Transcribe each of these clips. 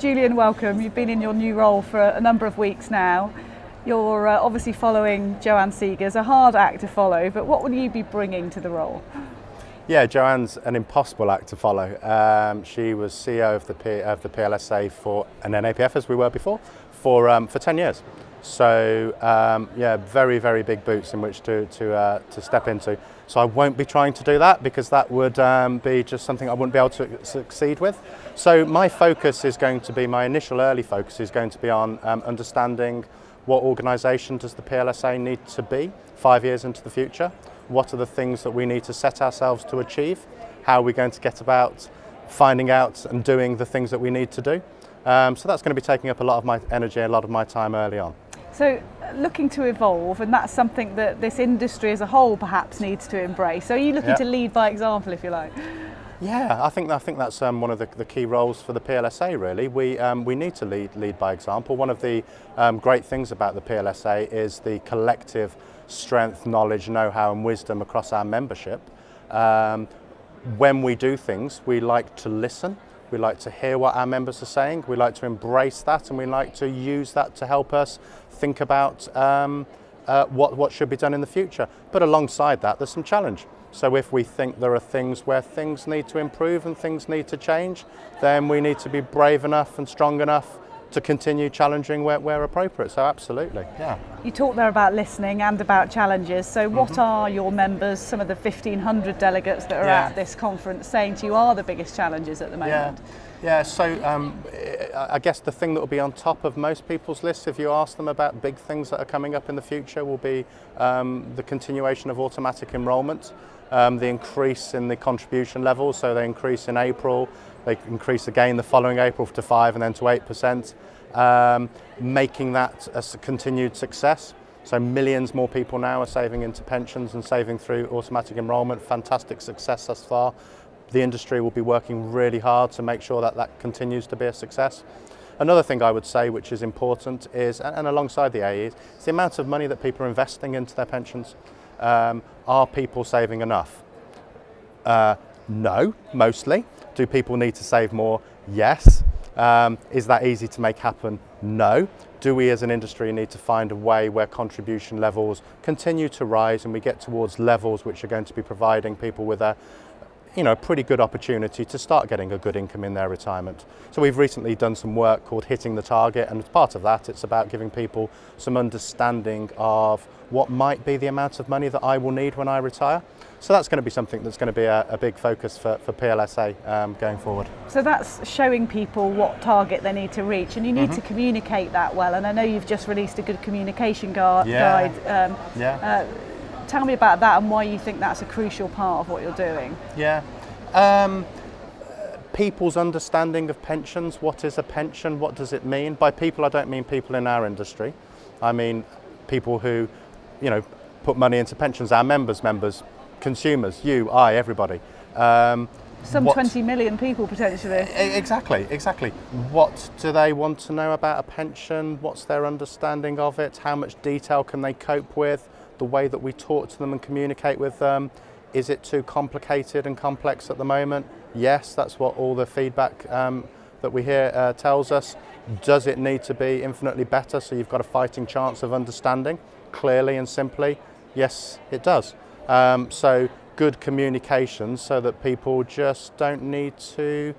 Julian, welcome. You've been in your new role for a number of weeks now. You're obviously following Joanne Seeger's, a hard act to follow, but what will you be bringing to the role? Yeah, Joanne's an impossible act to follow. She was CEO of the PLSA for an NAPF, as we were before, for 10 years. So yeah, very, very big boots in which to step into. So I won't be trying to do that because that would be just something I wouldn't be able to succeed with. So my focus is going to be, my initial early focus is going to be on understanding what organisation does the PLSA need to be 5 years into the future? What are the things that we need to set ourselves to achieve? How are we going to get about finding out and doing the things that we need to do? So that's going to be taking up a lot of my energy, a lot of my time early on. So looking to evolve, and that's something that this industry as a whole perhaps needs to embrace. So are you looking to lead by example, if you like? Yeah, I think that's one of the key roles for the PLSA, really. We need to lead by example. One of the great things about the PLSA is the collective strength, knowledge, know-how and wisdom across our membership. When we do things, we like to listen. We like to hear what our members are saying. We like to embrace that, and we like to use that to help us think about what should be done in the future. But alongside that, there's some challenge. So if we think there are things where things need to improve and things need to change, then we need to be brave enough and strong enough to continue challenging where appropriate. So absolutely, yeah. You talked there about listening and about challenges. So what are your members, some of the 1,500 delegates that are at this conference, saying to you are the biggest challenges at the moment? Yeah. So I guess the thing that will be on top of most people's lists, if you ask them about big things that are coming up in the future, will be the continuation of automatic enrolment, the increase in the contribution levels. So they increase in April, they increase again the following April to 5% and then to 8%, making that a continued success. So millions more people now are saving into pensions and saving through automatic enrolment. Fantastic success thus far. The industry will be working really hard to make sure that that continues to be a success. Another thing I would say which is important is, and alongside the AEs, is the amount of money that people are investing into their pensions. Are people saving enough? No, mostly. Do people need to save more? Yes. Is that easy to make happen? No. Do we as an industry need to find a way where contribution levels continue to rise and we get towards levels which are going to be providing people with a pretty good opportunity to start getting a good income in their retirement? So we've recently done some work called Hitting the Target, and as part of that it's about giving people some understanding of what might be the amount of money that I will need when I retire. So that's going to be something that's going to be a big focus for PLSA going forward. So that's showing people what target they need to reach, and you need to communicate that well, and I know you've just released a good communication guide. Tell me about that and why you think that's a crucial part of what you're doing. Yeah. People's understanding of pensions. What is a pension? What does it mean? By people, I don't mean people in our industry. I mean people who, put money into pensions, our members, consumers, you, I, everybody. Some 20 million people potentially. Exactly. What do they want to know about a pension? What's their understanding of it? How much detail can they cope with? The way that we talk to them and communicate with them, is it too complicated and complex at the moment? Yes, that's what all the feedback that we hear tells us. Does it need to be infinitely better so you've got a fighting chance of understanding clearly and simply? Yes, it does. So good communication so that people just don't need to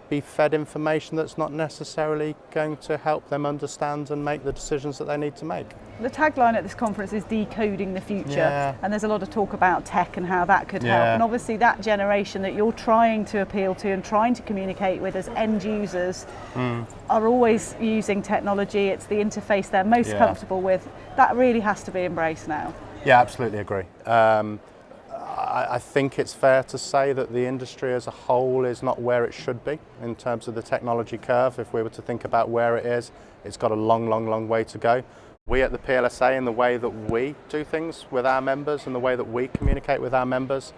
be fed information that's not necessarily going to help them understand and make the decisions that they need to make. The tagline at this conference is decoding the future, and there's a lot of talk about tech and how that could help, and obviously that generation that you're trying to appeal to and trying to communicate with as end users are always using technology. It's the interface they're most comfortable with. That really has to be embraced now. Yeah, absolutely agree. I think it's fair to say that the industry as a whole is not where it should be in terms of the technology curve. If we were to think about where it is, it's got a long way to go. We at the PLSA, in the way that we do things with our members and the way that we communicate with our members,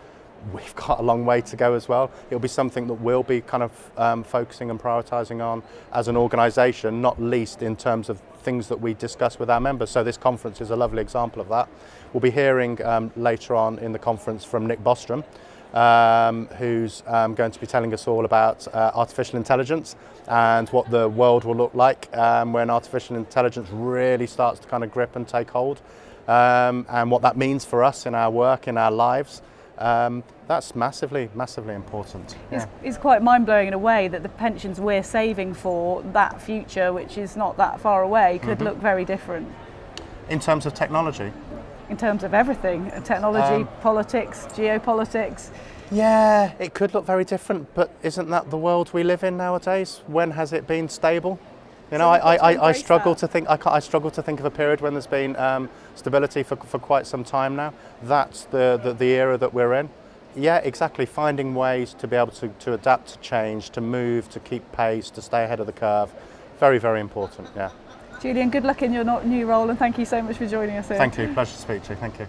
we've got a long way to go as well. It'll be something that we'll be kind of focusing and prioritising on as an organisation, not least in terms of things that we discuss with our members. So this conference is a lovely example of that. We'll be hearing later on in the conference from Nick Bostrom, who's going to be telling us all about artificial intelligence and what the world will look like when artificial intelligence really starts to kind of grip and take hold, and what that means for us in our work, in our lives. That's massively important. Yeah. It's quite mind-blowing in a way that the pensions we're saving for that future, which is not that far away, could look very different. In terms of technology? In terms of everything, technology, politics, geopolitics. Yeah, it could look very different, but isn't that the world we live in nowadays? When has it been stable? You know, I struggle to think. I struggle to think of a period when there's been stability for quite some time now. That's the era that we're in. Yeah, exactly. Finding ways to be able to adapt to change, to move, to keep pace, to stay ahead of the curve. Very, very important. Yeah. Julian, good luck in your new role, and thank you so much for joining us here. Thank you. Pleasure to speak to you. Thank you.